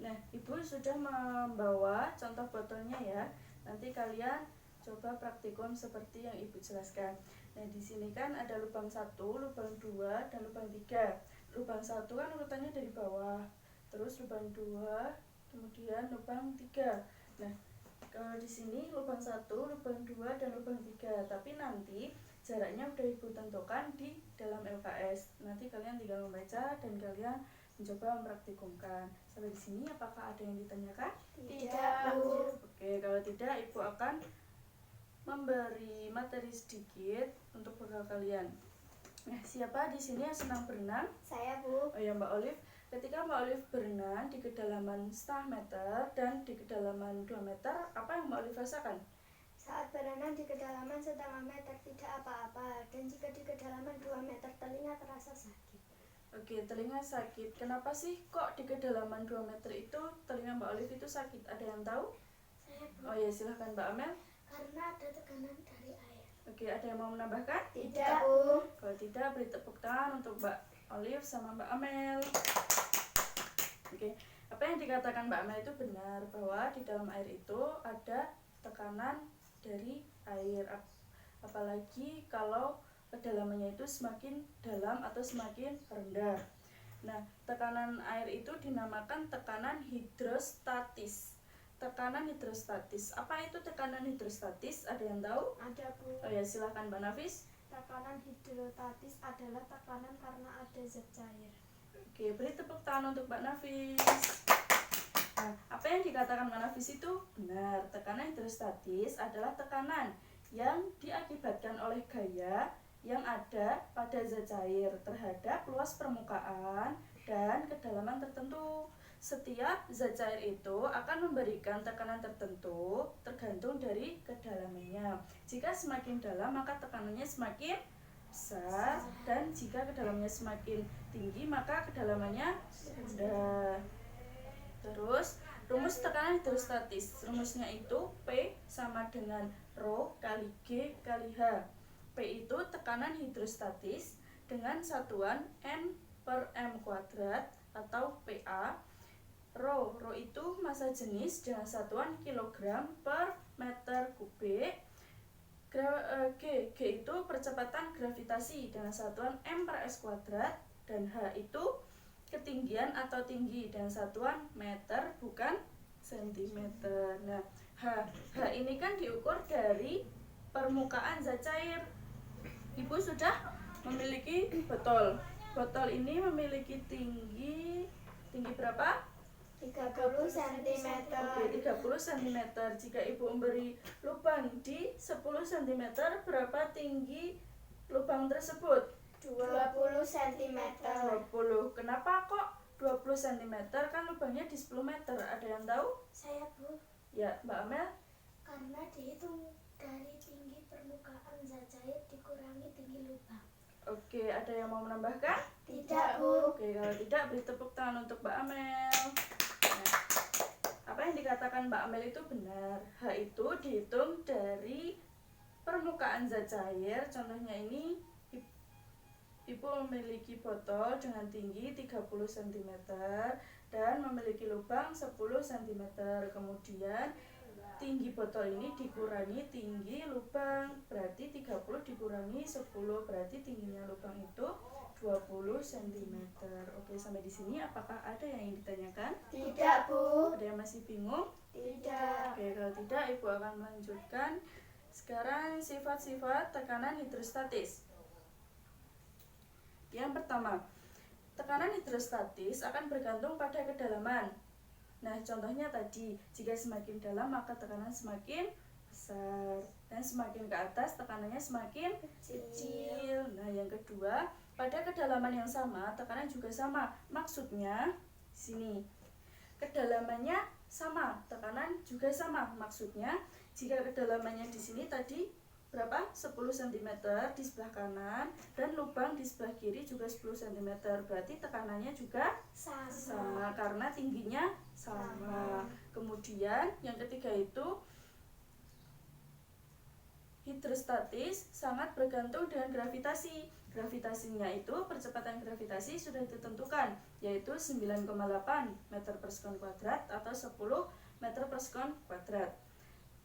Nah, Ibu sudah membawa contoh botolnya ya. Nanti kalian coba praktikum seperti yang Ibu jelaskan. Nah, di sini kan ada lubang 1, lubang 2, dan lubang 3. Lubang 1 kan urutannya dari bawah. Terus lubang 2, kemudian lubang 3. Nah, kalau di sini lubang 1, lubang 2, dan lubang 3. Tapi nanti jaraknya udah Ibu tentukan di dalam LKS. Nanti kalian tinggal membaca dan kalian mencoba mempraktikumkan. Sampai di sini apakah ada yang ditanyakan? Tidak, Bu. Oke, kalau tidak Ibu akan memberi materi sedikit untuk bekal kalian. Nah, siapa di sini yang senang berenang? Saya, Bu. Oh ya, Mbak Olive. Ketika Mbak Olive berenang di kedalaman setengah meter dan di kedalaman 2 meter, apa yang Mbak Olive rasakan? Saat berenang di kedalaman setengah meter tidak apa-apa, dan jika di kedalaman 2 meter telinga terasa sakit. Oke, telinga sakit. Kenapa sih kok di kedalaman 2 meter itu telinga Mbak Olive itu sakit? Ada yang tahu? Saya, Bu. Oh ya, silahkan Mbak Amel. Karena ada tekanan dari air. Oke, ada yang mau menambahkan? Tidak, Bu. Kalau tidak, beri tepuk tangan untuk Mbak Olive sama Mbak Amel. Oke, apa yang dikatakan Mbak Amel itu benar, bahwa di dalam air itu ada tekanan dari air. Apalagi kalau kedalamannya itu semakin dalam atau semakin rendah. Nah, tekanan air itu dinamakan tekanan hidrostatis. Tekanan hidrostatis. Apa itu tekanan hidrostatis? Ada yang tahu? Ada, Bu. Oh ya, silakan Mbak Nafis. Tekanan hidrostatis adalah tekanan karena ada zat cair. Oke, beri tepuk tangan untuk Mbak Nafis. Nah, apa yang dikatakan Mbak Nafis itu benar. Tekanan hidrostatis adalah tekanan yang diakibatkan oleh gaya yang ada pada zat cair terhadap luas permukaan dan kedalaman tertentu. Setiap zat cair itu akan memberikan tekanan tertentu tergantung dari kedalamannya. Jika semakin dalam maka tekanannya semakin besar, dan jika kedalamannya semakin tinggi maka kedalamannya rendah. Terus rumus tekanan hidrostatis, rumusnya itu P sama dengan Rho kali G kali H. P itu tekanan hidrostatis dengan satuan N per M kuadrat atau PA. Rho itu massa jenis dengan satuan kilogram per meter kubik. G itu percepatan gravitasi dengan satuan M per S kuadrat. Dan H itu ketinggian atau tinggi dengan satuan meter bukan sentimeter. Nah, H ini kan diukur dari permukaan zat cair. Ibu sudah memiliki botol. Botol ini memiliki tinggi berapa? 30 cm. Oke, 30 cm. Jika Ibu memberi lubang di 10 cm, berapa tinggi lubang tersebut? 20 cm. 20. Kenapa kok 20 cm? Kan lubangnya di 10 meter. Ada yang tahu? Saya, Bu. Ya, Mbak Amel. Karena dihitung dari tinggi permukaan zat cair dikurangi tinggi lubang. Oke, ada yang mau menambahkan? Tidak, Bu. Oke, kalau tidak beri tepuk tangan untuk Mbak Amel. Nah, apa yang dikatakan Mbak Amel itu benar. H itu dihitung dari permukaan zat cair. Contohnya ini, Ibu memiliki botol dengan tinggi 30 cm dan memiliki lubang 10 cm. Kemudian tinggi botol ini dikurangi tinggi lubang, berarti 30 dikurangi 10, berarti tingginya lubang itu 20 cm. Oke, sampai di sini apakah ada yang ingin ditanyakan? Tidak, Bu. Ada yang masih bingung? Tidak. Oke, kalau tidak Ibu akan melanjutkan. Sekarang sifat-sifat tekanan hidrostatis. Yang pertama, tekanan hidrostatis akan bergantung pada kedalaman. Nah, contohnya tadi, jika semakin dalam maka tekanan semakin besar, dan semakin ke atas tekanannya semakin kecil. Nah, yang kedua, pada kedalaman yang sama tekanan juga sama. Maksudnya sini kedalamannya sama, tekanan juga sama. Maksudnya jika kedalamannya di sini tadi berapa? 10 cm di sebelah kanan dan lubang di sebelah kiri juga 10 cm. Berarti tekanannya juga sama karena tingginya sama. Kemudian yang ketiga itu hidrostatis sangat bergantung dengan gravitasi. Gravitasinya itu, percepatan gravitasi sudah ditentukan, yaitu 9,8 meter per sekon kuadrat atau 10 meter per sekon kuadrat.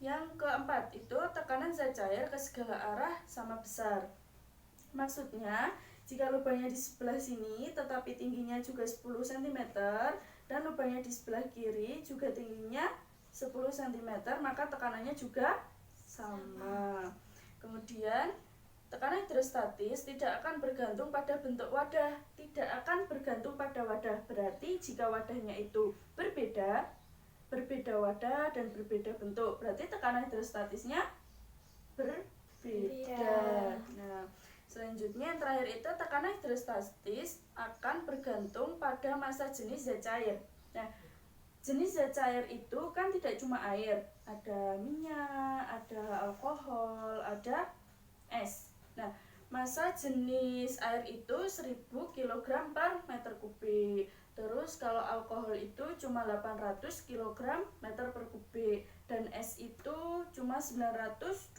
Yang keempat itu tekanan zat cair ke segala arah sama besar. Maksudnya, jika lubangnya di sebelah sini tetapi tingginya juga 10 cm dan lubangnya di sebelah kiri juga tingginya 10 cm, maka tekanannya juga sama. Kemudian, tekanan hidrostatis tidak akan bergantung pada bentuk wadah, tidak akan bergantung pada wadah. Berarti jika wadahnya itu berbeda wadah dan berbeda bentuk, berarti tekanan hidrostatisnya berbeda. Nah, selanjutnya yang terakhir itu tekanan hidrostatis akan bergantung pada massa jenis zat cair. Nah, jenis zat cair itu kan tidak cuma air, ada minyak, ada alkohol, ada es. Nah, massa jenis air itu 1000 kg per meter kubik. Terus kalau alkohol itu cuma 800 kg meter per kubik dan es itu cuma 920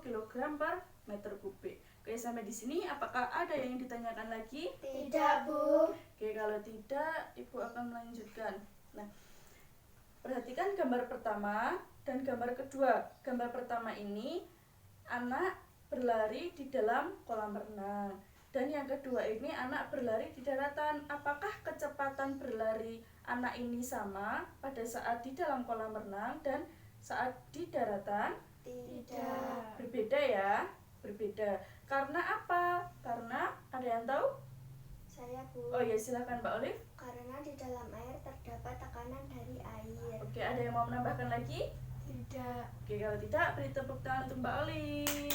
kg per meter kubik. Oke, sampai di sini apakah ada yang ditanyakan lagi? Tidak, Bu. Oke, kalau tidak, Ibu akan melanjutkan. Nah, perhatikan gambar pertama dan gambar kedua. Gambar pertama ini anak berlari di dalam kolam renang. Dan yang kedua ini anak berlari di daratan. Apakah kecepatan berlari anak ini sama pada saat di dalam kolam renang dan saat di daratan? Tidak. Berbeda ya? Berbeda. Karena apa? Karena ada yang tahu? Saya, Bu. Oh ya, silahkan Mbak Olive. Karena di dalam air terdapat tekanan dari air. Oke, ada yang mau menambahkan lagi? Tidak. Oke, kalau tidak, beri tepuk tangan untuk Mbak Olive.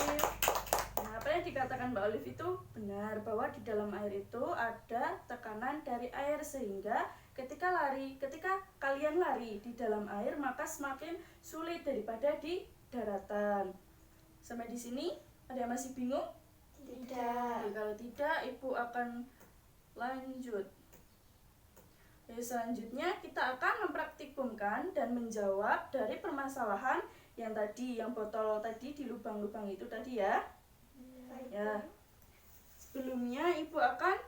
Nah, apa yang dikatakan Mbak Olive itu benar, bahwa di dalam air itu ada tekanan dari air, sehingga ketika kalian lari di dalam air, maka semakin sulit daripada di daratan. Sampai di sini, ada yang masih bingung? Tidak. Oke, kalau tidak, Ibu akan lanjut. Jadi selanjutnya kita akan mempraktikumkan dan menjawab dari permasalahan yang tadi, yang botol tadi di lubang-lubang itu tadi ya. Ya. Sebelumnya Ibu akan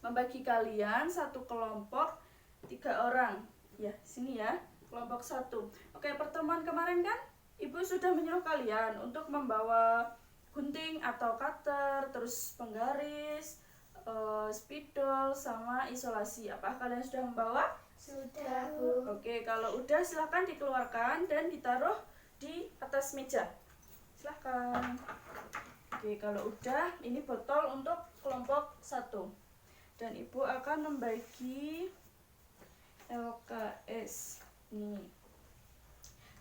membagi kalian satu kelompok 3 orang. Ya, sini ya, kelompok 1. Oke, pertemuan kemarin kan Ibu sudah menyuruh kalian untuk membawa gunting atau cutter, terus penggaris, spidol sama isolasi. Apakah kalian sudah membawa? Sudah, Bu. Oke, kalau udah silahkan dikeluarkan dan ditaruh di atas meja. Silahkan. Oke, kalau udah, ini botol untuk kelompok 1. Dan Ibu akan membagi LKS ini.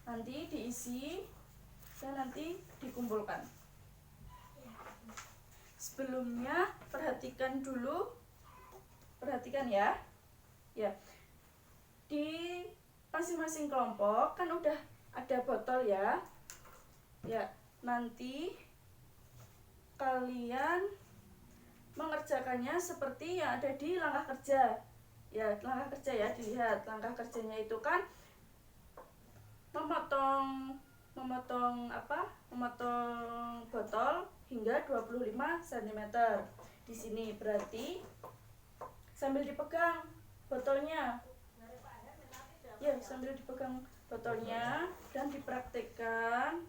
Nanti diisi dan nanti dikumpulkan. Sebelumnya perhatikan ya. Ya. Di masing-masing kelompok kan udah ada botol ya. Ya, nanti kalian mengerjakannya seperti yang ada di langkah kerja. Ya, langkah kerja ya, dilihat. Langkah kerjanya itu kan memotong botol hingga 25 cm. Di sini berarti sambil dipegang botolnya. Ya, sambil dipegang botolnya dan dipraktikkan.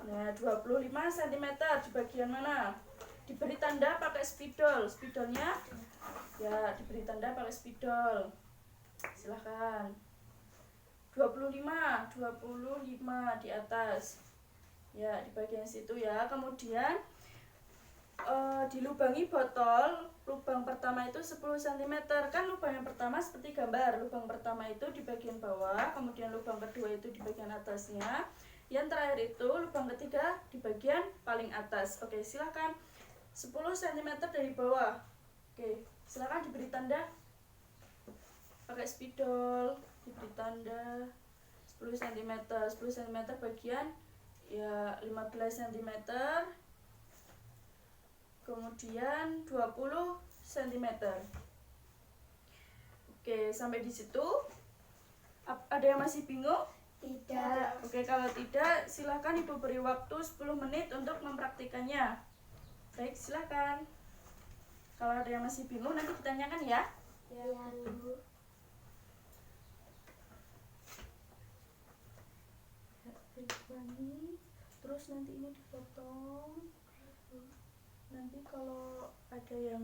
Nah, 25 cm di bagian mana? Diberi tanda pakai spidol. Spidolnya ya, diberi tanda pakai spidol. Silahkan. 25 di atas. Ya, di bagian situ ya. Kemudian dilubangi botol. Lubang pertama itu 10 cm. Kan lubang yang pertama seperti gambar. Lubang pertama itu di bagian bawah, kemudian lubang kedua itu di bagian atasnya. Yang terakhir itu lubang ketiga di bagian paling atas. Oke, silakan 10 cm dari bawah. Oke, silakan diberi tanda pakai spidol. Diberi tanda 10 cm. 10 cm bagian ya 15 cm. Kemudian 20 cm. Oke, sampai di situ. Ada yang masih bingung? Tidak. Oke, kalau tidak silahkan Ibu beri waktu 10 menit untuk mempraktikannya. Baik, silakan. Kalau ada yang masih bingung nanti ditanyakan ya. Ya, Bu. Dikurangi, terus nanti ini dipotong. Nanti kalau ada yang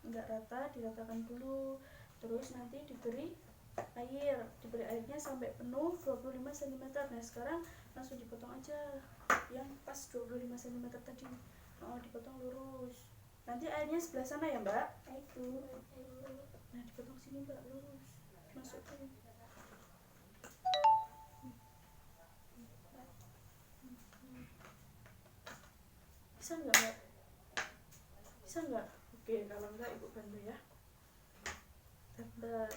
enggak rata, diratakan dulu. Terus nanti diberi airnya sampai penuh 25 cm. Nah sekarang langsung dipotong aja yang pas 25 cm tadi. Dipotong lurus. Nanti airnya sebelah sana ya mbak. Itu. Nah dipotong sini mbak, lurus masukin. Bisa nggak mbak? Bisa nggak? Oke, kalau enggak ibu bantu ya. Dapat.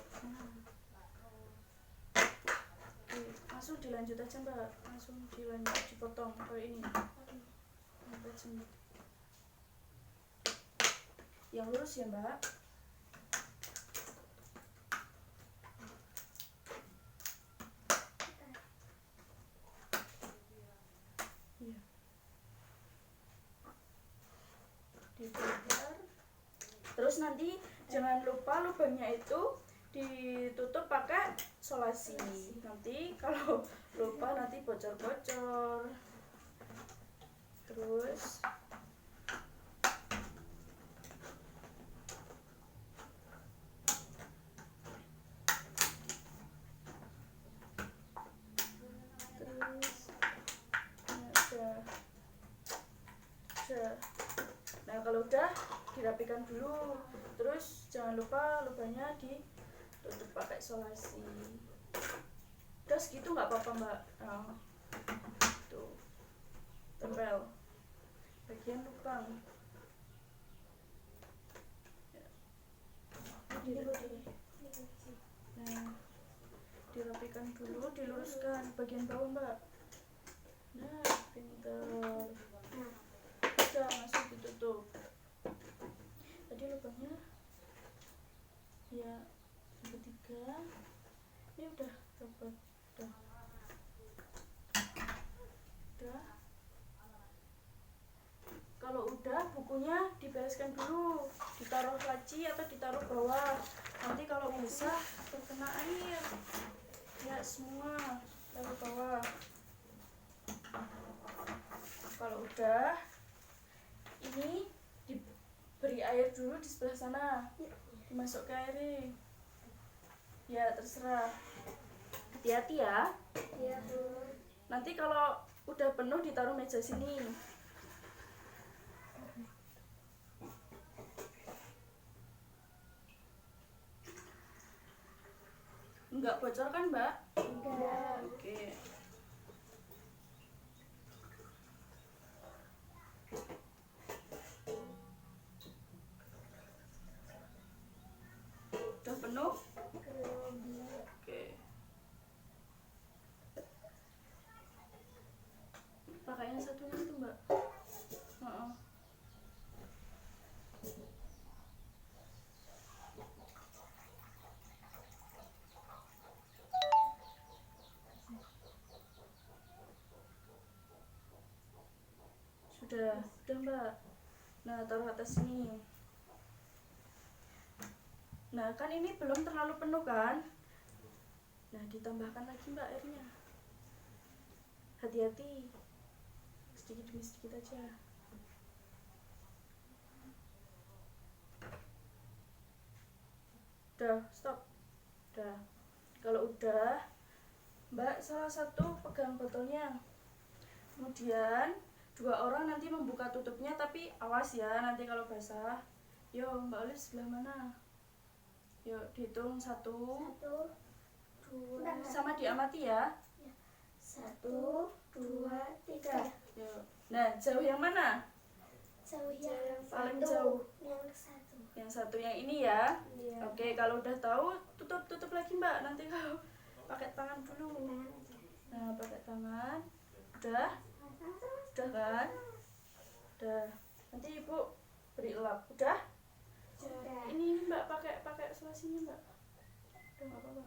Oke, langsung dilanjut aja mbak. Langsung dilanjut dipotong kalau ini. Yang lurus ya mbak. Iya. Diputar. Terus nanti jangan lupa lubangnya itu ditutup pakai solasi. Nanti kalau lupa nanti bocor-bocor. Terus nah kalau udah dirapikan dulu. Terus jangan lupa lubangnya ditutup pakai solasi. Udah segitu nggak apa-apa mbak. Tuh tempel bagian lubang. Nah dirapikan dulu, diluruskan bagian bawah mbak. Nah pinter. Udah langsung ditutup. Tadi lubangnya ya ketiga. Ini udah dapat. Udah. Kalau udah bukunya dibereskan dulu, ditaruh laci atau ditaruh bawah. Nanti kalau basah terkena air ya semua taruh bawah. Kalau udah ini diberi air dulu di sebelah sana, dimasuk ke air ya, terserah. Hati-hati ya. Iya Bu. Nanti kalau udah penuh ditaruh meja sini. Enggak bocor kan mbak? Enggak. Oke. Udah penuh? Oke. Pakai yang satunya itu mbak. Sudah mbak. Nah taruh atas sini. Nah kan ini belum terlalu penuh kan. Nah ditambahkan lagi mbak airnya. Hati-hati, sedikit demi sedikit aja. Udah, stop. Udah. Kalau udah, mbak salah satu pegang botolnya. Kemudian 2 orang nanti membuka tutupnya, tapi awas ya nanti kalau basah. Yo mbak Olive sebelah mana? Yuk dihitung 1, 2, sama diamati ya. 1, 2, 3. Yuk. Nah jauh yang mana? Jauh yang Paling satu. jauh. Yang Yang 1 satu. yang ini ya. Iya. Oke, kalau udah tahu tutup lagi mbak. Nanti kalau pakai tangan dulu. Nah pakai tangan. Udah kan? Udah. Nanti ibu beri lap. Udah? Sudah. Ini mbak pakai selasinya mbak. Udah nggak apa-apa.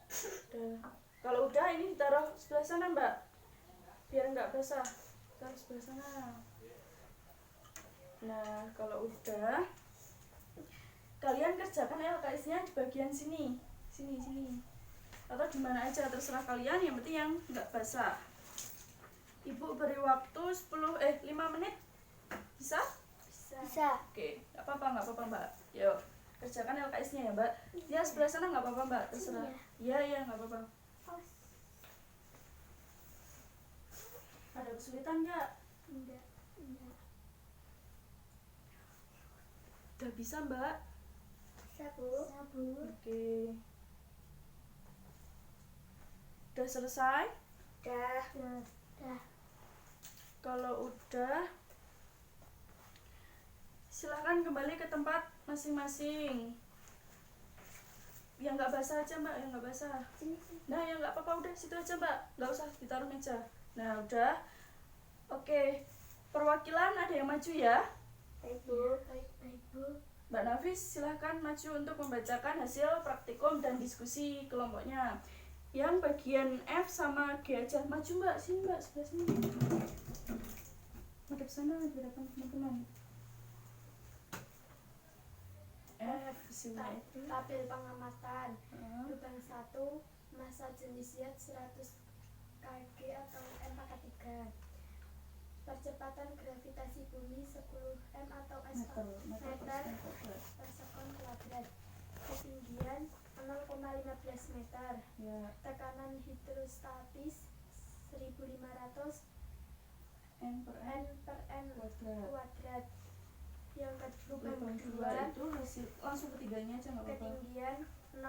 Udah. Kalau udah ini ditaruh sebelah sana mbak, biar nggak basah. Taruh sebelah sana. Nah, kalau udah, kalian kerjakan LKS-nya di bagian sini. Sini. Atau di mana aja, terserah kalian, yang penting yang nggak basah. Ibu beri waktu 5 menit. Bisa? Bisa. Oke, nggak apa-apa Mbak. Yuk, kerjakan LKS-nya ya Mbak. Ya sebelah sana nggak apa-apa Mbak, terserah. Iya nggak apa-apa. Ada kesulitan nggak? Enggak. Udah bisa Mbak? Bisa, Bu. Oke. Udah selesai? Udah. Kalau udah, silahkan kembali ke tempat masing-masing. Yang nggak basah aja Mbak, yang nggak basah. Sini. Nah, yang nggak apa-apa udah situ aja Mbak, nggak usah ditaruh meja. Nah, udah. Oke, perwakilan ada yang maju ya. Baik, Bu. Mbak Nafis silahkan maju untuk membacakan hasil praktikum dan diskusi kelompoknya. Yang bagian F sama G aja. Maju Mbak, sini Mbak, sebelah sini. Madep sana di hadapan teman-teman. F, isinya itu. Tabel pengamatan. Ah, Lubang 1, massa jenis Z 100 kg atau M43. Percepatan gravitasi bumi 10 m atau S meter meter per per sekon kuadrat. Ketinggian 0,15 meter. ya, Tekanan hidrostatis 1500 N per N N per N kuadrat. kuadrat. Yang kedua, Lubang 2 itu hasil langsung ketiganya aja nggak apa-apa. ketinggian